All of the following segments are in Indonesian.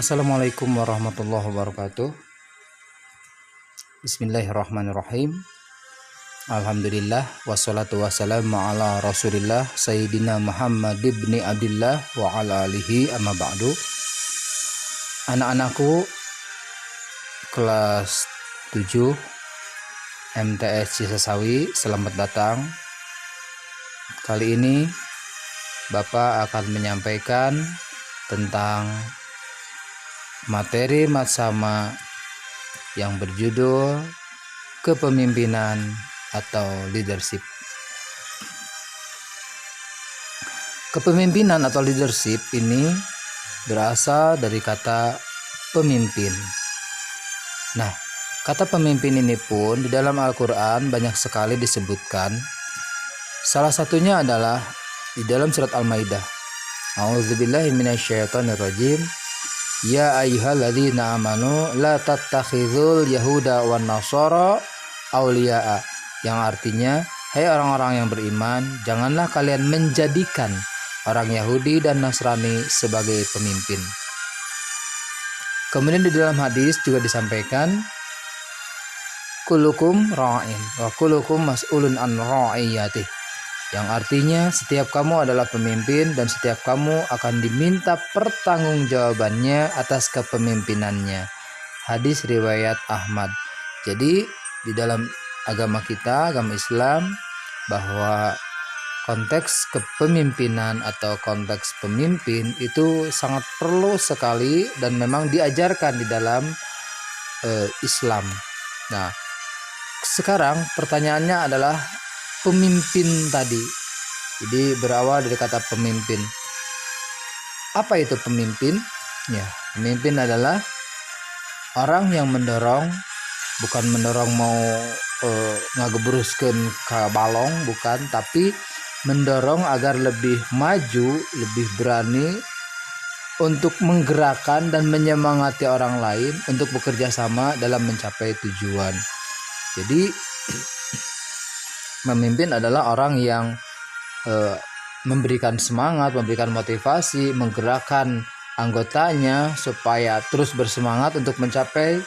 Assalamualaikum warahmatullahi wabarakatuh. Bismillahirrahmanirrahim. Alhamdulillah wassalatu wassalamu ala Rasulillah Sayyidina Muhammad ibni Abdillah wa ala alihi amma ba'du. Anak-anakku kelas 7 MTS Cisasawi, selamat datang. Kali ini Bapak akan menyampaikan tentang materi matsama yang berjudul kepemimpinan atau leadership. Kepemimpinan atau leadership ini berasal dari kata pemimpin. Nah, kata pemimpin ini pun di dalam Al-Quran banyak sekali disebutkan. Salah satunya adalah di dalam surat Al-Maidah. A'udzubillahi minasyaitonirrajim. Ya ayyuhalladzina amanu la tattakhidhul yahuda wan nasara auliya'a, yang artinya, hai orang-orang yang beriman, janganlah kalian menjadikan orang Yahudi dan Nasrani sebagai pemimpin. Kemudian di dalam hadis juga disampaikan, kullukum ra'in wa kullukum mas'ulun an ra'iyatih, yang artinya setiap kamu adalah pemimpin dan setiap kamu akan diminta pertanggungjawabannya atas kepemimpinannya. Hadis riwayat Ahmad. Jadi di dalam agama kita, agama Islam, bahwa konteks kepemimpinan atau konteks pemimpin itu sangat perlu sekali dan memang diajarkan di dalam Islam. Nah, sekarang pertanyaannya adalah pemimpin tadi. Jadi berawal dari kata pemimpin. Apa itu pemimpin? Ya, pemimpin adalah orang yang mendorong, bukan mendorong mau ngagebruskeun ke balong, bukan, tapi mendorong agar lebih maju, lebih berani untuk menggerakkan dan menyemangati orang lain untuk bekerja sama dalam mencapai tujuan. Jadi memimpin adalah orang yang memberikan semangat, memberikan motivasi, menggerakkan anggotanya supaya terus bersemangat untuk mencapai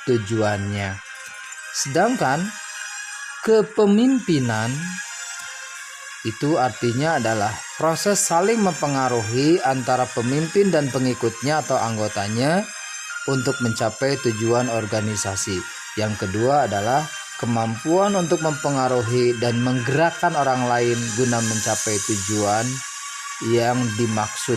tujuannya. Sedangkan kepemimpinan itu artinya adalah proses saling mempengaruhi antara pemimpin dan pengikutnya atau anggotanya untuk mencapai tujuan organisasi. Yang kedua adalah kemampuan untuk mempengaruhi dan menggerakkan orang lain guna mencapai tujuan yang dimaksud.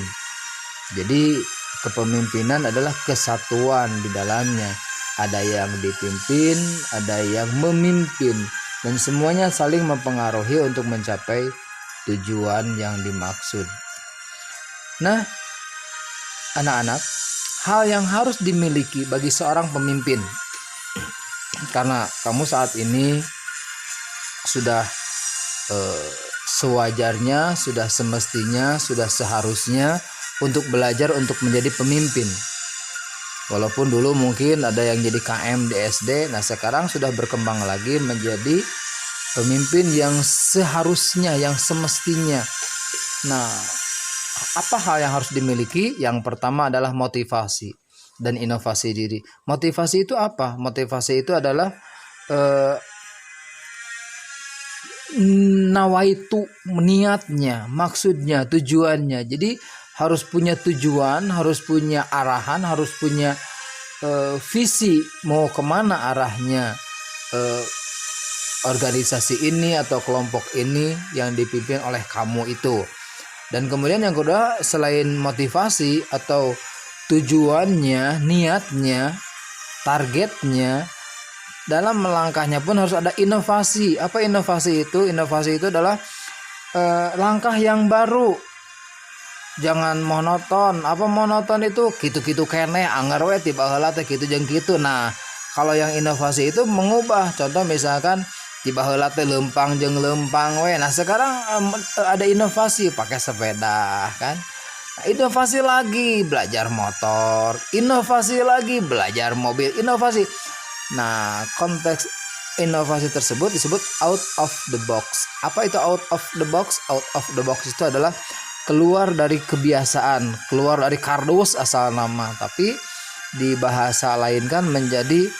Jadi kepemimpinan adalah kesatuan di dalamnya. Ada yang dipimpin, ada yang memimpin, dan semuanya saling mempengaruhi untuk mencapai tujuan yang dimaksud. Nah, anak-anak, hal yang harus dimiliki bagi seorang pemimpin, karena kamu saat ini sudah sewajarnya, sudah semestinya, sudah seharusnya untuk belajar untuk menjadi pemimpin. Walaupun dulu mungkin ada yang jadi KM di SD, nah sekarang sudah berkembang lagi menjadi pemimpin yang seharusnya, yang semestinya. Nah, apa hal yang harus dimiliki? Yang pertama adalah motivasi dan inovasi diri. Motivasi itu apa? Motivasi itu adalah nawaitu, niatnya, maksudnya, tujuannya. Jadi harus punya tujuan, harus punya arahan, harus punya visi mau kemana arahnya organisasi ini atau kelompok ini yang dipimpin oleh kamu itu. Dan kemudian yang kedua, selain motivasi atau tujuannya, niatnya, targetnya, dalam melangkahnya pun harus ada inovasi. Apa inovasi itu? Inovasi itu adalah langkah yang baru. Jangan monoton. Apa monoton itu? Gitu-gitu kene, anggar we tiba heula teh kitu jeung kitu. Nah, kalau yang inovasi itu mengubah. Contoh misalkan tiba heula teh lempang jeung lempang we. Nah, sekarang ada inovasi pakai sepeda kan. Nah, inovasi lagi belajar motor, inovasi lagi belajar mobil, inovasi. Nah, konteks inovasi tersebut disebut out of the box. Apa itu out of the box? Out of the box itu adalah keluar dari kebiasaan, keluar dari kardus asal nama, tapi di bahasa lain kan menjadi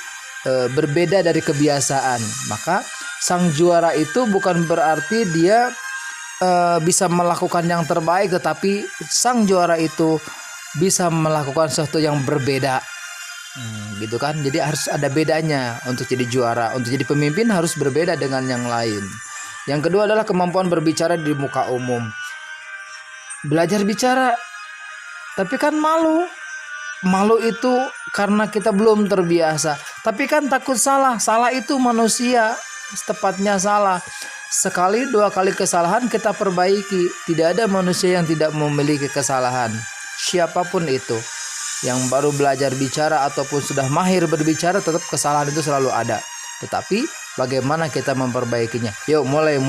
berbeda dari kebiasaan. Maka sang juara itu bukan berarti dia bisa melakukan yang terbaik, tetapi sang juara itu bisa melakukan sesuatu yang berbeda. Gitu kan. Jadi harus ada bedanya untuk jadi juara. Untuk jadi pemimpin harus berbeda dengan yang lain. Yang kedua adalah kemampuan berbicara di muka umum. Belajar bicara, tapi kan malu. Malu itu karena kita belum terbiasa. Tapi kan takut salah. Salah itu manusia, tepatnya salah. Sekali dua kali kesalahan kita perbaiki. Tidak ada manusia yang tidak memiliki kesalahan. Siapapun itu, yang baru belajar bicara ataupun sudah mahir berbicara, tetap kesalahan itu selalu ada. Tetapi bagaimana kita memperbaikinya? Yuk mulai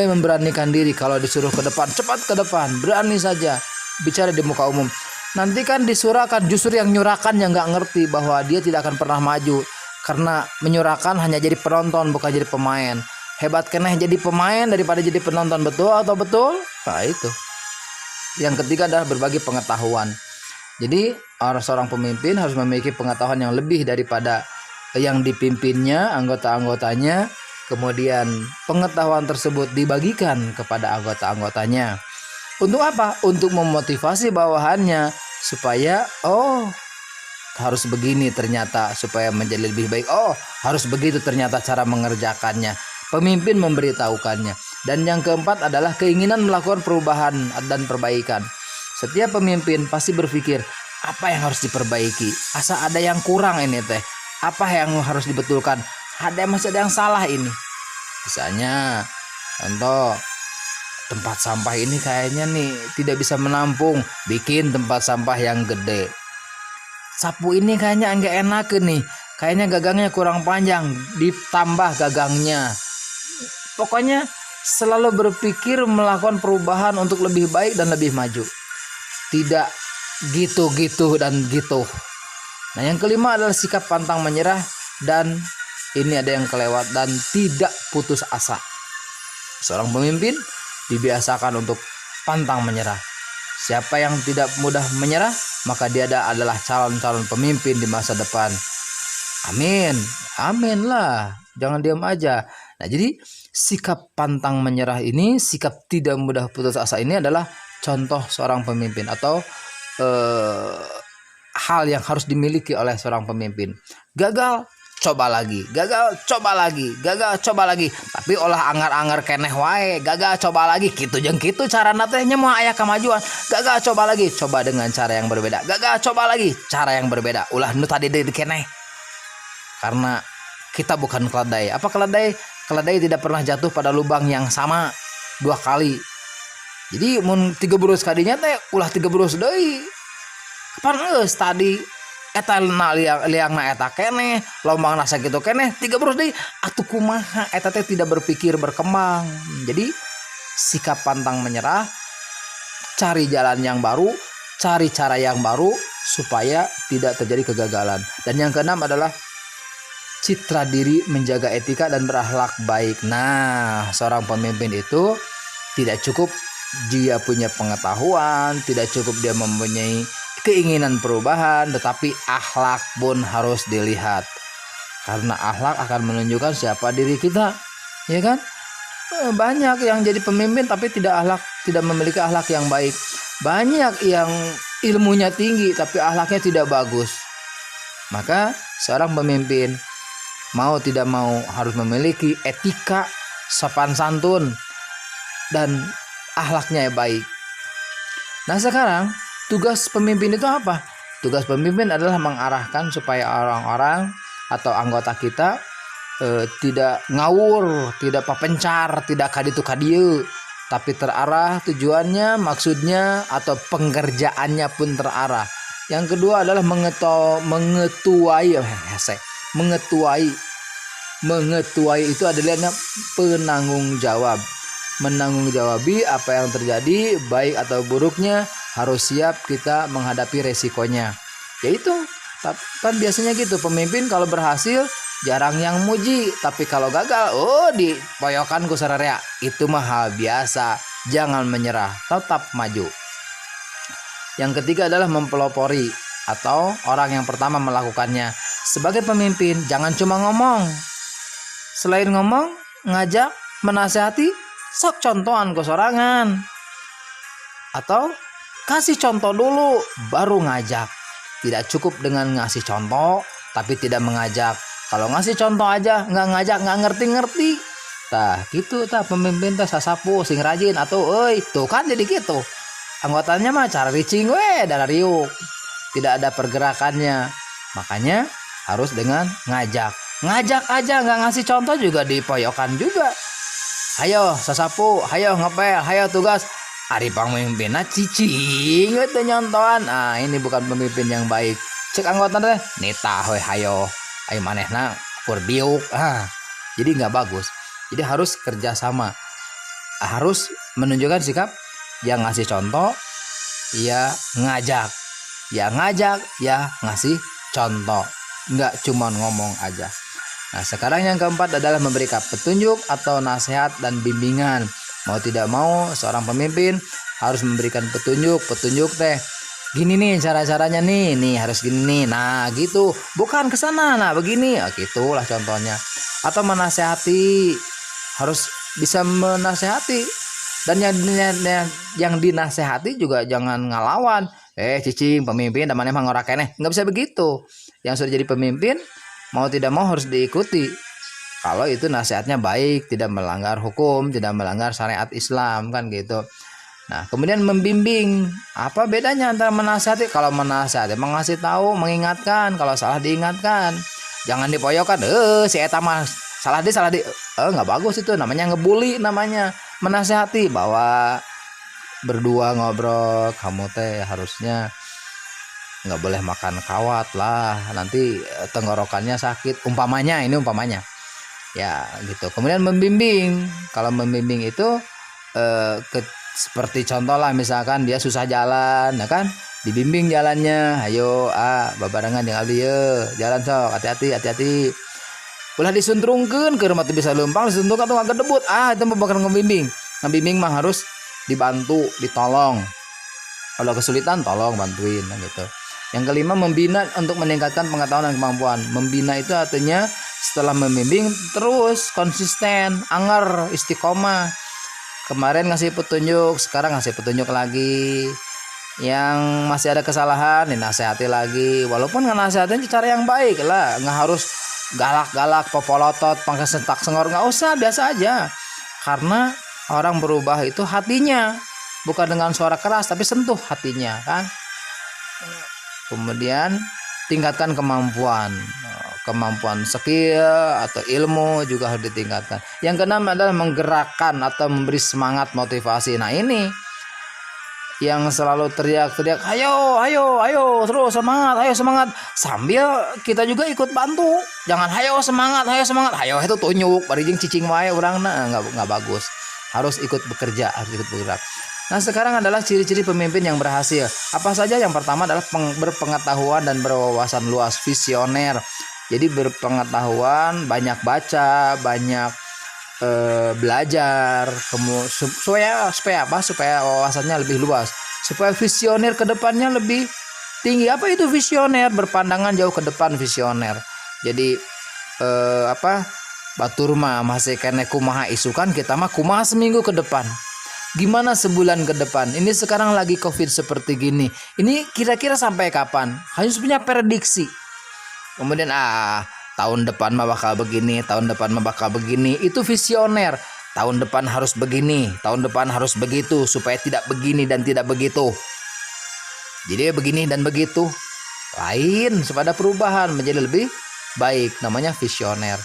memberanikan diri. Kalau disuruh ke depan, cepat ke depan, berani saja bicara di muka umum. Nanti kan disurahkan, justru yang nyurahkan yang nggak ngerti bahwa dia tidak akan pernah maju, karena menyurahkan hanya jadi penonton bukan jadi pemain. Hebat keneh jadi pemain daripada jadi penonton, betul atau betul? Nah itu. Yang ketiga adalah berbagi pengetahuan. Jadi seorang pemimpin harus memiliki pengetahuan yang lebih daripada yang dipimpinnya, anggota-anggotanya. Kemudian pengetahuan tersebut dibagikan kepada anggota-anggotanya. Untuk apa? Untuk memotivasi bawahannya supaya harus begini ternyata supaya menjadi lebih baik. Harus begitu ternyata cara mengerjakannya. Pemimpin memberitahukannya. Dan yang keempat adalah keinginan melakukan perubahan dan perbaikan. Setiap pemimpin pasti berpikir, apa yang harus diperbaiki? Asa ada yang kurang ini teh. Apa yang harus dibetulkan? Masih ada yang salah ini. Misalnya, contoh, tempat sampah ini kayaknya nih tidak bisa menampung, bikin tempat sampah yang gede. Sapu ini kayaknya enggak enak nih, kayaknya gagangnya kurang panjang, ditambah gagangnya. Pokoknya selalu berpikir melakukan perubahan untuk lebih baik dan lebih maju. Tidak gitu-gitu dan gitu. Nah, yang kelima adalah sikap pantang menyerah, dan ini ada yang kelewat, dan tidak putus asa. Seorang pemimpin dibiasakan untuk pantang menyerah. Siapa yang tidak mudah menyerah, maka dia adalah calon-calon pemimpin di masa depan. Amin. Amin lah. Jangan diam aja. Nah, jadi sikap pantang menyerah ini, sikap tidak mudah putus asa ini adalah contoh seorang pemimpin atau hal yang harus dimiliki oleh seorang pemimpin. Gagal, coba lagi. Gagal, coba lagi. Gagal, coba lagi. Tapi olah angar-angar keneh wae. Gagal, coba lagi. Kitu jeung kitu carana teh nya moal aya kamajuan. Gagal, coba lagi. Coba dengan cara yang berbeda. Gagal, coba lagi. Cara yang berbeda. Ulah nu tadi deui keneh. Karena kita bukan keledai. Apa keledai? Keledai tidak pernah jatuh pada lubang yang sama 2 kali. Jadi mun 3 burus kadinya teh ulah 3 burus deui. Kapan geus tadi eta liangna eta keneh, lombangna sakitu keneh, 3 burus deui atuh kumaha eta teh tidak berpikir berkembang. Jadi sikap pantang menyerah, cari jalan yang baru, cari cara yang baru supaya tidak terjadi kegagalan. Dan yang keenam adalah citra diri, menjaga etika dan berakhlak baik. Nah, seorang pemimpin itu tidak cukup dia punya pengetahuan, tidak cukup dia mempunyai keinginan perubahan, tetapi akhlak pun harus dilihat. Karena akhlak akan menunjukkan siapa diri kita, ya kan? Banyak yang jadi pemimpin tapi tidak memiliki akhlak yang baik. Banyak yang ilmunya tinggi tapi akhlaknya tidak bagus. Maka seorang pemimpin mau tidak mau harus memiliki etika, sopan santun, dan akhlaknya baik. Nah, sekarang tugas pemimpin itu apa? Tugas pemimpin adalah mengarahkan supaya orang-orang atau anggota kita tidak ngawur, tidak papencar, tidak kaditu kadieu, tapi terarah tujuannya, maksudnya atau pengerjaannya pun terarah. Yang kedua adalah mengetuai itu adalah penanggung jawab. Menanggung jawabi apa yang terjadi, baik atau buruknya, harus siap kita menghadapi resikonya. Yaitu kan biasanya gitu, pemimpin kalau berhasil jarang yang muji, tapi kalau gagal dipoyokan ku sararea. Itu mah hal biasa. jangan menyerah, tetap maju. Yang ketiga adalah mempelopori atau orang yang pertama melakukannya. Sebagai pemimpin jangan cuma ngomong. Selain ngomong, ngajak, menasehati, sok contohan ke sorangan. Atau kasih contoh dulu baru ngajak. Tidak cukup dengan ngasih contoh tapi tidak mengajak. Kalau ngasih contoh aja nggak ngajak, nggak ngerti-ngerti. Tah gitu tah pemimpin tah sasapu sing rajin atau tuh kan jadi gitu. Anggotanya mah cara ricing dan riuk. Tidak ada pergerakannya. Makanya harus dengan ngajak. Ngajak aja nggak ngasih contoh juga dipoyokan juga. Hayo sasapu, hayo ngepel, hayo tugas. Ari pamimpinna cicing itu nyontohan. Ini bukan pemimpin yang baik. Cek anggota teh nita we hayo. Ayo manehna kur diuk. Jadi nggak bagus. Jadi harus kerjasama. Harus menunjukkan sikap yang ngasih contoh, ya ngajak. Ya ngajak, ya ngasih contoh. Nggak cuma ngomong aja. Nah sekarang yang keempat adalah memberikan petunjuk atau nasihat dan bimbingan. Mau tidak mau seorang pemimpin harus memberikan petunjuk. Petunjuk teh gini nih cara-caranya nih harus gini nih. Nah gitu, bukan ke sana. Nah begini, gitulah contohnya. Atau menasehati, harus bisa menasehati. Dan yang dinasehati juga jangan ngelawan. Cicing pemimpin namanya emang ora keneh. Nggak bisa begitu. Yang sudah jadi pemimpin mau tidak mau harus diikuti. Kalau itu nasihatnya baik, tidak melanggar hukum, tidak melanggar syariat Islam kan gitu. Nah, kemudian membimbing. Apa bedanya antara menasihati? Kalau menasihati mengasih tahu, mengingatkan, kalau salah diingatkan. Jangan dipoyokan. Si eta mah salah di. Nggak bagus itu, namanya ngebully namanya. Menasihati bahwa berdua ngobrol, kamu teh harusnya nggak boleh makan kawat lah, nanti tenggorokannya sakit. Umpamanya ya gitu. Kemudian membimbing. Kalau membimbing itu seperti contoh lah, misalkan dia susah jalan, ya kan, dibimbing jalannya. Ayo babarengan yang abdi jalan sok, hati-hati. Ulah disuntrungkeun ke rumah tuh bisa lempang, disuntrungkan tuh nggak kedebut. Itu bakal ngebimbing. Ngebimbing mah harus dibantu, ditolong. Kalau kesulitan tolong bantuin gitu. Yang kelima, membina untuk meningkatkan pengetahuan dan kemampuan. Membina itu artinya setelah membimbing terus konsisten, anger, istiqomah. Kemarin ngasih petunjuk, sekarang ngasih petunjuk lagi. Yang masih ada kesalahan dinasehati lagi. Walaupun nasihatin cara yang baik lah, nggak harus galak-galak, popolotot, pangkat sentak sengor, nggak usah, biasa aja. Karena orang berubah itu hatinya, bukan dengan suara keras tapi sentuh hatinya kan. Kemudian tingkatkan kemampuan skill atau ilmu juga harus ditingkatkan. Yang keenam adalah menggerakkan atau memberi semangat, motivasi. Nah ini yang selalu teriak-teriak, ayo terus semangat, sambil kita juga ikut bantu. Jangan hayo semangat, hayo itu tunjuk barijing cicing wae urangna, nggak bagus. Harus ikut bekerja, harus ikut bergerak. Nah sekarang adalah ciri-ciri pemimpin yang berhasil. Apa saja? Yang pertama adalah berpengetahuan dan berwawasan luas, visioner. Jadi berpengetahuan, banyak baca, banyak belajar, supaya wawasannya lebih luas, supaya visioner ke depannya lebih tinggi. Apa itu visioner? Berpandangan jauh ke depan, visioner. Jadi batur mah masih kene kumaha isukan, kita mah kumaha seminggu ke depan. Gimana sebulan ke depan? Ini sekarang lagi COVID seperti gini. Ini kira-kira sampai kapan? Harus punya prediksi. Kemudian tahun depan mah bakal begini, tahun depan mah bakal begini. Itu visioner. Tahun depan harus begini, tahun depan harus begitu, supaya tidak begini dan tidak begitu. Jadi begini dan begitu. Lain, supaya ada perubahan menjadi lebih baik. Namanya visioner.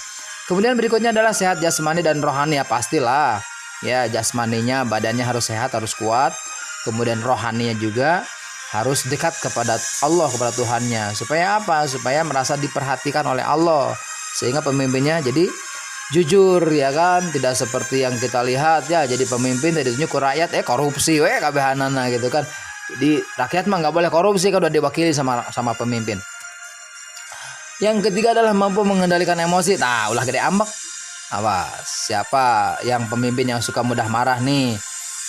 Kemudian berikutnya adalah sehat jasmani dan rohani. Ya pastilah. Ya jasmaninya, badannya harus sehat, harus kuat. Kemudian rohaninya juga harus dekat kepada Allah, kepada Tuhannya. Supaya apa? Supaya merasa diperhatikan oleh Allah. Sehingga pemimpinnya jadi jujur, ya kan, tidak seperti yang kita lihat ya. Jadi pemimpin tadi tunjuk ke rakyat korupsi kabehanana gitu kan. Jadi rakyat mah nggak boleh korupsi kalau udah diwakili sama pemimpin. Yang ketiga adalah mampu mengendalikan emosi. Ulah gede ambek. Siapa yang pemimpin yang suka mudah marah nih?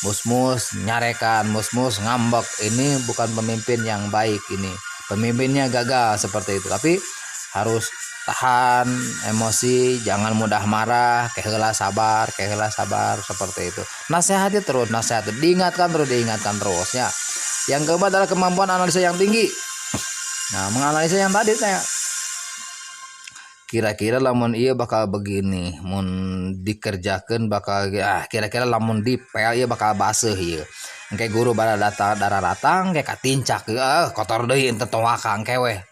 mus-mus nyarekan, mus-mus ngambek. Ini bukan pemimpin yang baik, ini pemimpinnya gagal seperti itu. Tapi harus tahan emosi, jangan mudah marah, keheula sabar seperti itu. Nasihati terus, diingatkan terus ya. Yang keempat adalah kemampuan analisa yang tinggi. Nah, menganalisa yang tadi saya kira-kira lamun iya bakal begini, mun dikerjakan bakal kira-kira lamun dipel iya bakal baseuh ieu. Engke guru darah datang kayak katincak kotor deui ente toakang keweh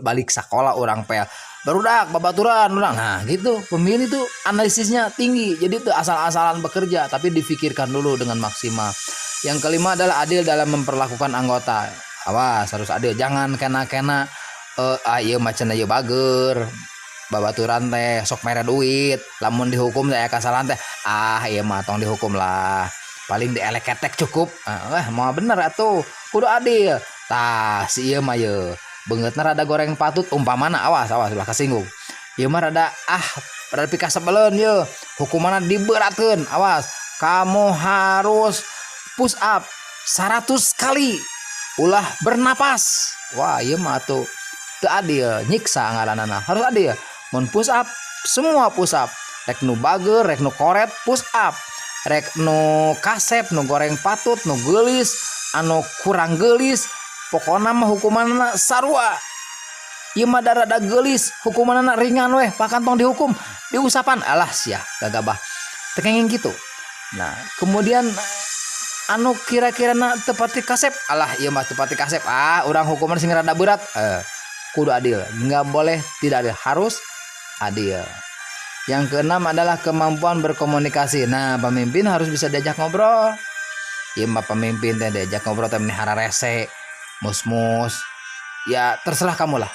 balik sekolah orang pel barudak babaturan urang. Nah gitu, pemimpin itu analisisnya tinggi, jadi itu asal-asalan bekerja tapi difikirkan dulu dengan maksimal. Yang kelima adalah adil dalam memperlakukan anggota. Awas, harus adil, jangan kena ieu macan ieu bager babaturan teh sok mere duit, lamun dihukum teh kasalahan teh ieu mah tong dihukum lah, paling dieleketek cukup. Mau bener atuh kudu adil. Tah si ieu mah ye beungeutna rada goreng patut umpamana, awas ulah kasinggung. Ieu mah rada pika sebeleun ye, hukumanna diberatkeun. Awas, kamu harus push up 100 kali ulah bernapas. Wah ieu mah tuh teu adil, nyiksa ngaranana. Harus adil. Mun push up, semua push up. Rek nu bager, rek nu koret, push up. Rek nu kasep, nu goreng patut, nu geulis, anu kurang geulis, pokona mah hukumanna sarua. Ieu mah rada geulis, hukumanna ringan weh, pakantong dihukum, diusapan. Alah sia, gagabah. Teu kenging kitu. Nah, kemudian anu kira-kira tepati kasep, alah ieu mah tepati kasep. Urang hukuman sing rada berat. Kudu adil, nggak boleh tidak adil, harus adil. Yang keenam adalah kemampuan berkomunikasi. Nah, pemimpin harus bisa diajak ngobrol. Ya mah pemimpin teh diajak ngobrol teh menihara rese, mus-mus. Ya terserah kamu lah.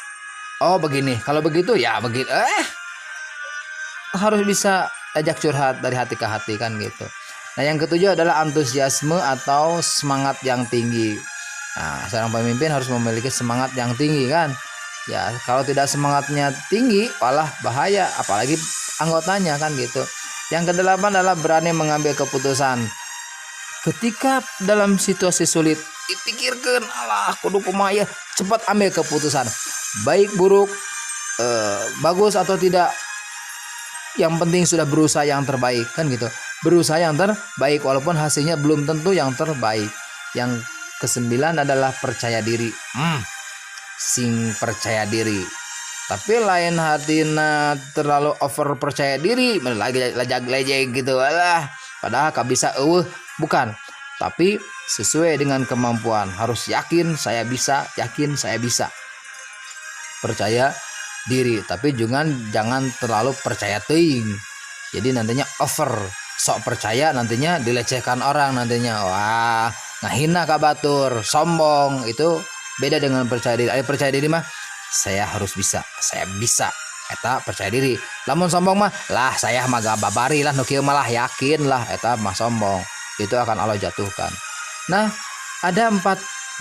Oh begini, kalau begitu ya begitu. Harus bisa ajak curhat dari hati ke hati kan gitu. Nah, yang ketujuh adalah antusiasme atau semangat yang tinggi. Nah, seorang pemimpin harus memiliki semangat yang tinggi kan. Ya, kalau tidak semangatnya tinggi, malah bahaya, apalagi anggotanya kan gitu. Yang kedelapan adalah berani mengambil keputusan. Ketika dalam situasi sulit, dipikirkan, alah kudu kumaha, cepat ambil keputusan. Baik buruk, bagus atau tidak, yang penting sudah berusaha yang terbaik kan gitu. Berusaha yang terbaik walaupun hasilnya belum tentu yang terbaik. Yang kesembilan adalah percaya diri. Sing percaya diri tapi lain hatina terlalu over percaya diri lagi lejag gitu lah, padahal bisa bukan, tapi sesuai dengan kemampuan. Harus yakin saya bisa percaya diri, tapi jangan terlalu percaya teuing, jadi nantinya over sok percaya, nantinya dilecehkan orang, nantinya wah ngahina ka batur, sombong. Itu beda dengan percaya diri. Percaya diri mah saya harus bisa, eta percaya diri. Lamun sombong mah lah saya mah gababari lah, nu kieu malah yakin lah, eta mah sombong. Itu akan Allah jatuhkan. Nah, ada 4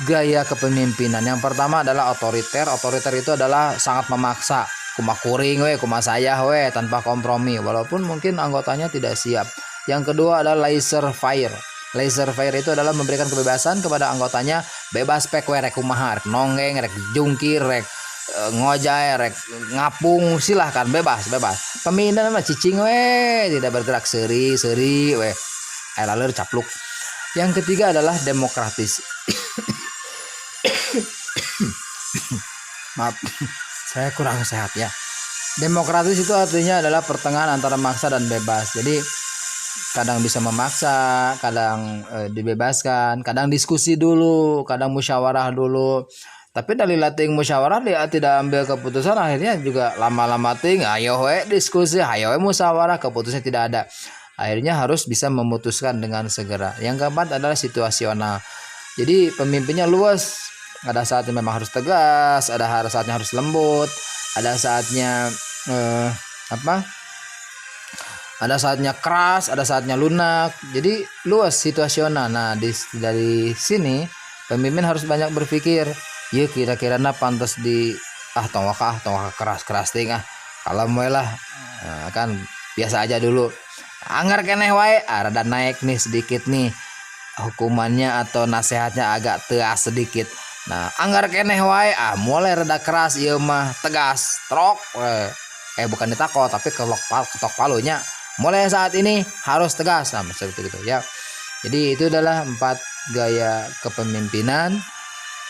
gaya kepemimpinan. Yang pertama adalah otoriter. Otoriter itu adalah sangat memaksa, kumakuring we, kumasayah we, tanpa kompromi walaupun mungkin anggotanya tidak siap. Yang kedua adalah laissez faire. Laissez faire itu adalah memberikan kebebasan kepada anggotanya, bebas pek we, rek kumaha, rek nonggeng, rek jungkir, rek ngojay, rek ngapung, silahkan bebas. Pemimpin mah cicing we, tidak bergerak seri we, lalu capluk. Yang ketiga adalah demokratis. Maaf, saya kurang sehat ya. Demokratis itu artinya adalah pertengahan antara maksa dan bebas. Jadi kadang bisa memaksa, kadang dibebaskan, kadang diskusi dulu, kadang musyawarah dulu. Tapi dari latih musyawarah dia tidak ambil keputusan, akhirnya juga lama-lama ayo we diskusi, ayo we musyawarah, keputusannya tidak ada. Akhirnya harus bisa memutuskan dengan segera. Yang keempat adalah situasional. Jadi pemimpinnya luas. Ada saatnya memang harus tegas, ada saatnya harus lembut, ada saatnya ada saatnya keras, ada saatnya lunak. Jadi luas, situasional. Nah, dari sini pemimpin harus banyak berpikir. Ya kira-kira pantas di tongwaka keras ting kalau mulai lah kan biasa aja dulu. Anggar keneh wae, rada naik nih sedikit nih. hukumannya atau nasihatnya agak tegas sedikit. Nah, anggar keneh wae mulai reda keras ieu mah tegas, trok bukan ditakol tapi ketok palunya. Mulai saat ini harus tegas, nah seperti itu ya. Jadi itu adalah 4 gaya kepemimpinan.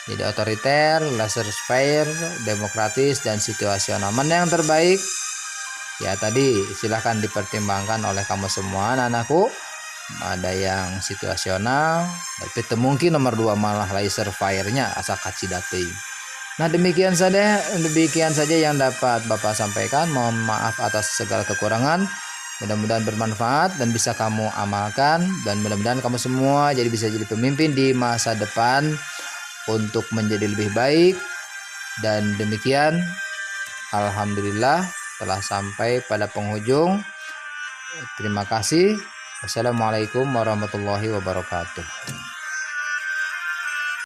Jadi otoriter, laissez-faire, demokratis, dan situasional. Mana yang terbaik? Ya tadi silahkan dipertimbangkan oleh kamu semua anak-anakku. Ada yang situasional, tapi mungkin nomor 2 malah laissez-faire-nya asa kacidateuing. Nah demikian saja yang dapat Bapak sampaikan. Mohon maaf atas segala kekurangan. Mudah-mudahan bermanfaat dan bisa kamu amalkan, dan mudah-mudahan kamu semua bisa jadi pemimpin di masa depan untuk menjadi lebih baik. Dan demikian, alhamdulillah telah sampai pada penghujung. Terima kasih. Wassalamualaikum warahmatullahi wabarakatuh.